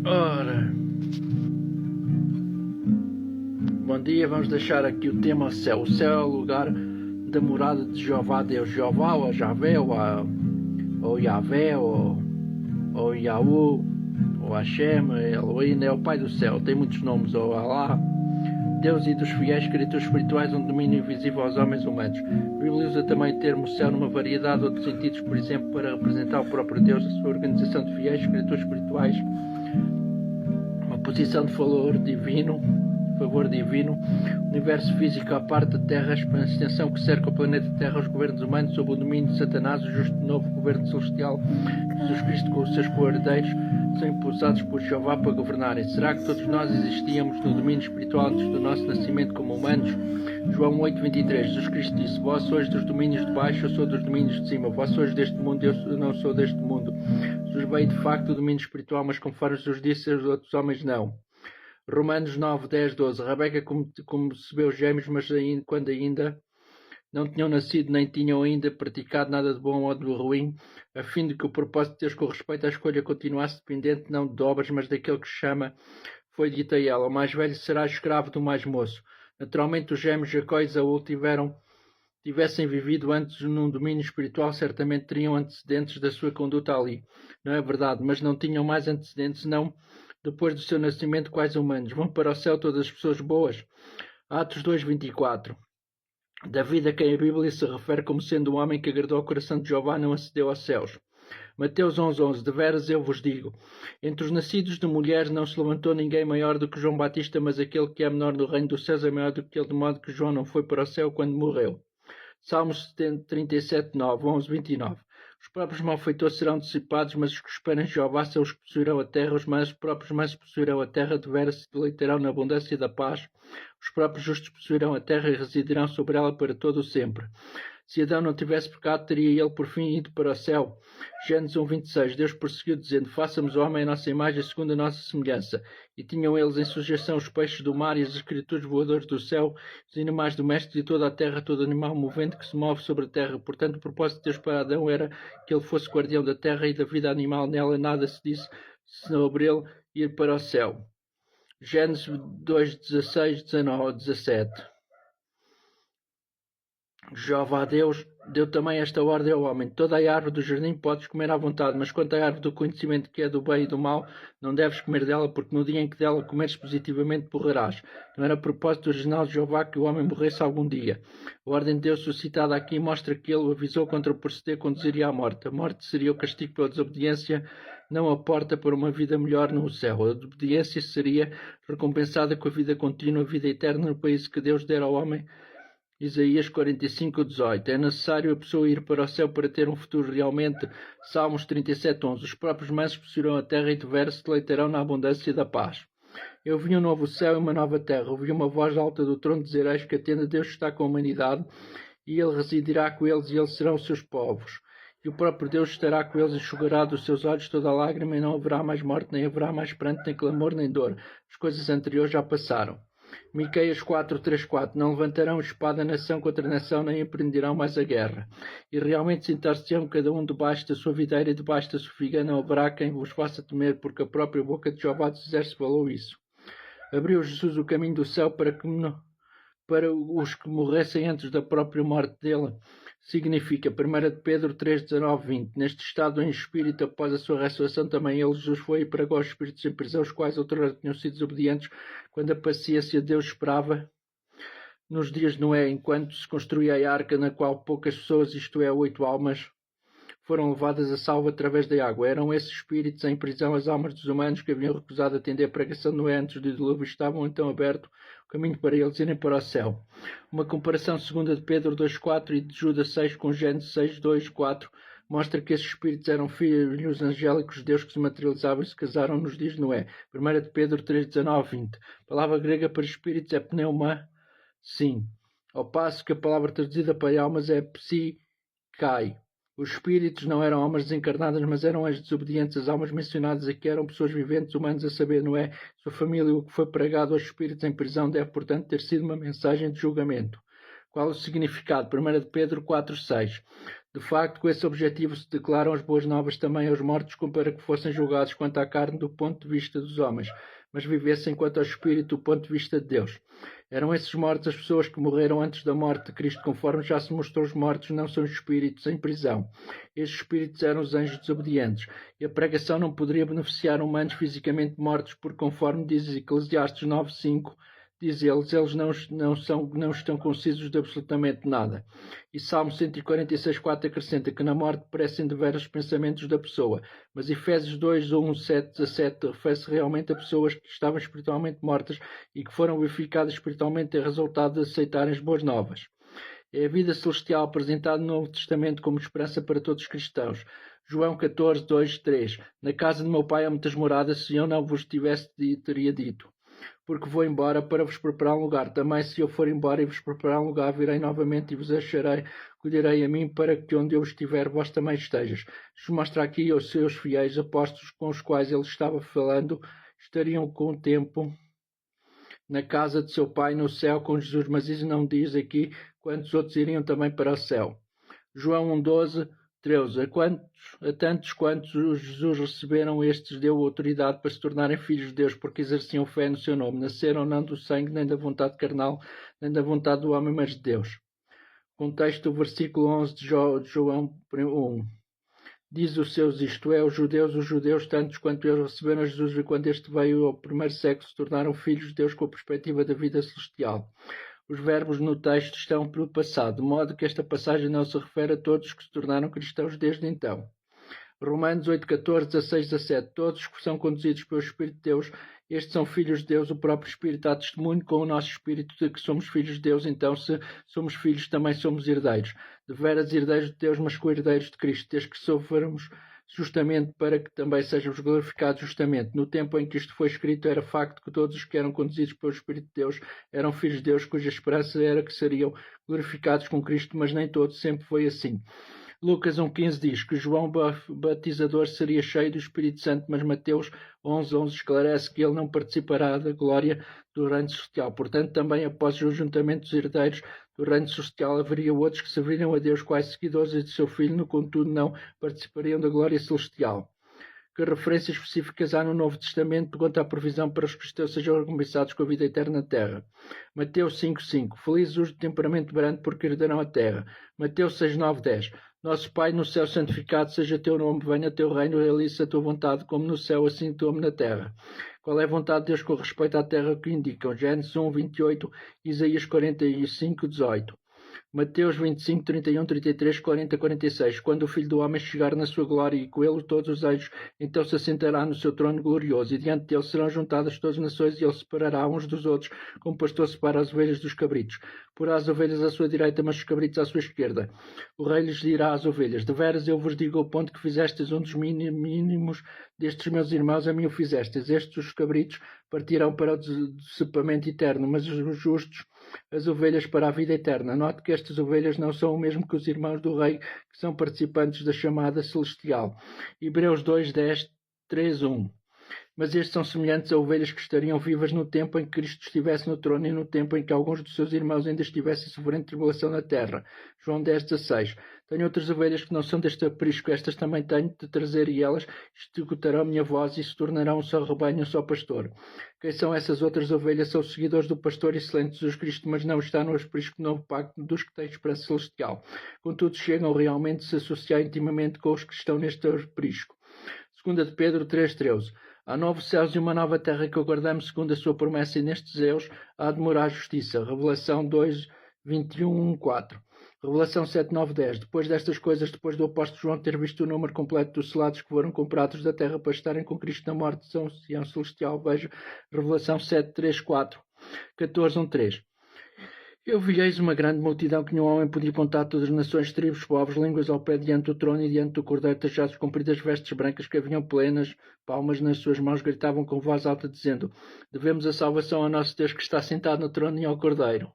Ora, bom dia, vamos deixar aqui o tema ao céu. O céu é o lugar da morada de Jeová Deus. Jeová ou Javé ou Yahvé ou Yahu ou Hashem, Elohim, é o Pai do céu. Tem muitos nomes, ou Alá, Deus e dos fiéis, criaturas espirituais, um domínio invisível aos homens humanos. A Bíblia usa também o termo céu numa variedade de outros sentidos, por exemplo, para representar o próprio Deus, a sua organização de fiéis, criaturas espirituais, uma posição de favor divino, universo físico à parte da Terra, a extensão que cerca o planeta Terra, os governos humanos sob o domínio de Satanás, o justo novo governo celestial, Jesus Cristo com os seus co-herdeiros, são impulsados por Jeová para governarem. Será que todos nós existíamos no domínio espiritual antes do nosso nascimento como humanos? João 8:23, Jesus Cristo disse: Vós sois dos domínios de baixo, eu sou dos domínios de cima. Vós sois deste mundo, eu não sou deste mundo. Jesus veio de facto do domínio espiritual, mas conforme Jesus disse, os outros homens não. Romanos 9, 10, 12. Rebeca concebeu gêmeos, mas quando ainda não tinham nascido, nem tinham ainda praticado nada de bom ou de ruim, a fim de que o propósito de Deus com respeito à escolha continuasse dependente não de obras, mas daquele que chama, foi dito a ela: o mais velho será escravo do mais moço. Naturalmente, os gêmeos Jacó e Esaú tivessem vivido antes num domínio espiritual, certamente teriam antecedentes da sua conduta ali. Não é verdade, mas não tinham mais antecedentes, não depois do seu nascimento, quais humanos. Vão para o céu todas as pessoas boas. Atos 2:24. David, a quem a Bíblia se refere como sendo um homem que agradou ao coração de Jeová, não acedeu aos céus. Mateus 11:11. Deveras eu vos digo, entre os nascidos de mulheres não se levantou ninguém maior do que João Batista, mas aquele que é menor no reino dos céus é maior do que ele, de modo que João não foi para o céu quando morreu. Salmos 37:9, 11:29. Os próprios malfeitores serão dissipados, mas os que esperam em Jeová são os que possuirão a terra. Os próprios mansos possuirão a terra, deveras se deleitarão na abundância da paz. Os próprios justos possuirão a terra e residirão sobre ela para todo o sempre. Se Adão não tivesse pecado, teria ele por fim ido para o céu. Gênesis 1:26. Deus prosseguiu dizendo: Façamos o homem à nossa imagem, segundo a nossa semelhança. E tinham eles em sujeição os peixes do mar e as criaturas voadoras do céu, os animais domésticos e toda a terra, todo animal movente que se move sobre a terra. Portanto, o propósito de Deus para Adão era que ele fosse guardião da terra e da vida animal nela. Nada se disse sobre ele ir para o céu. Gênesis 2:16, 19, 17. Jeová Deus deu também esta ordem ao homem: toda a árvore do jardim podes comer à vontade, mas quanto à árvore do conhecimento que é do bem e do mal, não deves comer dela, porque no dia em que dela comeres positivamente morrerás. Não era propósito original de Jeová que o homem morresse algum dia. A ordem de Deus suscitada aqui mostra que ele o avisou contra o proceder que conduziria à morte. A morte seria o castigo pela desobediência, não a porta para uma vida melhor no céu. A desobediência seria recompensada com a vida contínua, a vida eterna no país que Deus dera ao homem. Isaías 45:18. É necessário a pessoa ir para o céu para ter um futuro realmente. Salmos 37:11. Os próprios mansos possuirão a terra e deveras se deleitarão na abundância da paz. Eu vi um novo céu e uma nova terra. Ouvi uma voz alta do trono dizer: Eis que a tenda de Deus está com a humanidade, e ele residirá com eles, e eles serão os seus povos. E o próprio Deus estará com eles e enxugará dos seus olhos toda a lágrima, e não haverá mais morte, nem haverá mais pranto, nem clamor, nem dor. As coisas anteriores já passaram. Miqueias 4:3-4. Não levantarão espada nação contra nação, nem empreenderão mais a guerra. E realmente sentar-se-ão cada um debaixo da sua videira e debaixo da sua figueira. Não haverá quem vos faça temer, porque a própria boca de Jeová dos Exércitos falou isso. Abriu Jesus o caminho do céu para os que morressem antes da própria morte dele. Significa 1 de Pedro 3:19-20. Neste estado em espírito, após a sua ressurreição, também ele, Jesus, foi e pregou aos espíritos em prisão, os quais outrora tinham sido desobedientes, quando a paciência de Deus esperava nos dias de Noé, enquanto se construía a arca, na qual poucas pessoas, isto é, 8 almas, foram levadas a salvo através da água. Eram esses espíritos em prisão as almas dos humanos que haviam recusado atender a pregação de Noé antes do dilúvio, estavam então aberto o caminho para eles irem para o céu. Uma comparação segunda de Pedro 2:4 e de Judas 6 com Gênesis 6:2-4 mostra que esses espíritos eram filhos angélicos de Deus que se materializavam e se casaram nos dias de Noé. 1 de Pedro 3:19-20. A palavra grega para espíritos é pneuma, sim, ao passo que a palavra traduzida para almas é psikai. Os espíritos não eram almas desencarnadas, mas eram as desobedientes. As almas mencionadas aqui eram pessoas viventes, humanos, a saber, Noé, sua família. O que foi pregado aos espíritos em prisão deve, portanto, ter sido uma mensagem de julgamento. Qual o significado? 1 de Pedro 4:6. De facto, com esse objetivo se declaram as boas novas também aos mortos, para que fossem julgados quanto à carne do ponto de vista dos homens, mas vivessem quanto ao Espírito do ponto de vista de Deus. Eram esses mortos as pessoas que morreram antes da morte de Cristo, conforme já se mostrou, os mortos não são espíritos em prisão. Estes espíritos eram os anjos desobedientes, e a pregação não poderia beneficiar humanos fisicamente mortos, porque, conforme diz Eclesiastes 9:5, diz eles não estão concisos de absolutamente nada. E Salmo 146:4 acrescenta que na morte parecem deveras os pensamentos da pessoa, mas Efésios 2:1-7-17 refere-se realmente a pessoas que estavam espiritualmente mortas e que foram vivificadas espiritualmente em resultado de aceitarem as boas novas. É a vida celestial apresentada no Novo Testamento como esperança para todos os cristãos. João 14:2-3. Na casa de meu pai há muitas moradas, se eu não vos tivesse dito, teria dito. Porque vou embora para vos preparar um lugar. Também, se eu for embora e vos preparar um lugar, virei novamente e vos acharei, colherei a mim, para que onde eu estiver, vós também estejas. Isto mostra aqui aos seus fiéis apóstolos com os quais ele estava falando, estariam com o tempo na casa de seu pai no céu com Jesus, mas isso não diz aqui quantos outros iriam também para o céu. João 1:12-13. A tantos quantos Jesus receberam, estes deu autoridade para se tornarem filhos de Deus, porque exerciam fé no seu nome. Nasceram não do sangue, nem da vontade carnal, nem da vontade do homem, mas de Deus. Contexto do versículo 11 de João 1. Diz os seus, isto é, os judeus, tantos quanto eles receberam Jesus, e quando este veio ao primeiro século, se tornaram filhos de Deus com a perspectiva da vida celestial. Os verbos no texto estão pelo passado, de modo que esta passagem não se refere a todos que se tornaram cristãos desde então. Romanos 8:14-16-17. Todos que são conduzidos pelo Espírito de Deus, estes são filhos de Deus. O próprio Espírito dá testemunho com o nosso Espírito de que somos filhos de Deus. Então, se somos filhos, também somos herdeiros. Deveras herdeiros de Deus, mas co-herdeiros de Cristo, desde que sofremos justamente, para que também sejamos glorificados justamente. No tempo em que isto foi escrito, era facto que todos os que eram conduzidos pelo Espírito de Deus eram filhos de Deus, cuja esperança era que seriam glorificados com Cristo, mas nem todos sempre foi assim. Lucas 1:15 diz que João Batizador seria cheio do Espírito Santo, mas Mateus 11:11 esclarece que ele não participará da glória do reino celestial. Portanto, também após o juntamento dos herdeiros do reino celestial, haveria outros que serviriam a Deus quais seguidores de seu Filho, no contudo não participariam da glória celestial. Que referências específicas há no Novo Testamento quanto à provisão para os cristãos sejam recompensados com a vida eterna na terra? Mateus 5:5. Felizes os de temperamento brando, porque herdarão a terra. Mateus 6:9-10. Nosso Pai no céu, santificado seja teu nome, venha teu reino, realize a tua vontade, como no céu, assim tome na terra. Qual é a vontade de Deus com respeito à terra que indicam? Gênesis 1:28, Isaías 45:18. Mateus 25, 31, 33, 40, 46. Quando o Filho do Homem chegar na sua glória e com ele todos os anjos, então se assentará no seu trono glorioso, e diante dele serão juntadas todas as nações, e ele separará uns dos outros, como o pastor separa as ovelhas dos cabritos. Porá as ovelhas à sua direita, mas os cabritos à sua esquerda. O rei lhes dirá às ovelhas: deveras eu vos digo, ao ponto que fizestes um dos mínimos destes meus irmãos, a mim o fizestes. Estes, os cabritos, partirão para o dissipamento eterno, mas os justos, as ovelhas, para a vida eterna. Note que estas ovelhas não são o mesmo que os irmãos do rei, que são participantes da chamada celestial. Hebreus 2:10, 3:1. Mas estes são semelhantes a ovelhas que estariam vivas no tempo em que Cristo estivesse no trono e no tempo em que alguns dos seus irmãos ainda estivessem sofrendo tribulação na terra. João 10:16. Tenho outras ovelhas que não são deste aprisco, estas também tenho de trazer, e elas escutarão a minha voz e se tornarão um só rebanho, um só pastor. Quem são essas outras ovelhas? São os seguidores do pastor excelente Jesus Cristo, mas não está no aprisco do novo pacto dos que têm esperança celestial. Contudo, chegam realmente a se associar intimamente com os que estão neste aprisco. 2 de Pedro 3:13. Há novos céus e uma nova terra que aguardamos segundo a sua promessa, e nestes céus há de morar a justiça. Revelação 2:21-4. Revelação 7:9-10. Depois destas coisas, depois do apóstolo João ter visto o número completo dos selados que foram comprados da terra para estarem com Cristo na morte de São Sião Celestial, veja Revelação 7:3-4, 14:1-3. Eu vi eis uma grande multidão que nenhum homem podia contar, todas as nações, tribos, povos, línguas, ao pé diante do trono e diante do cordeiro, tajados com compridas vestes brancas que haviam plenas, palmas nas suas mãos, gritavam com voz alta, dizendo: devemos a salvação ao nosso Deus que está sentado no trono e ao cordeiro.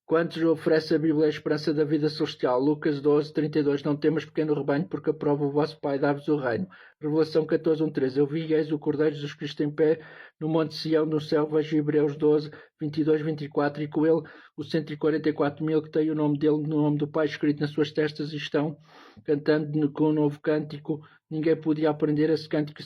Quantos oferece a Bíblia a esperança da vida celestial? Lucas 12, 32. Não temas, pequeno rebanho, porque aprova o vosso Pai dar-vos o reino. Revelação 14, 1, 13. Eu vi, eis o Cordeiro Jesus Cristo em pé no Monte Sião, no céu. Vejo Hebreus 12, 22, 24. E com ele os 144.000 que têm o nome dele, no nome do Pai, escrito nas suas testas, e estão cantando com um novo cântico. Ninguém podia aprender esse cântico,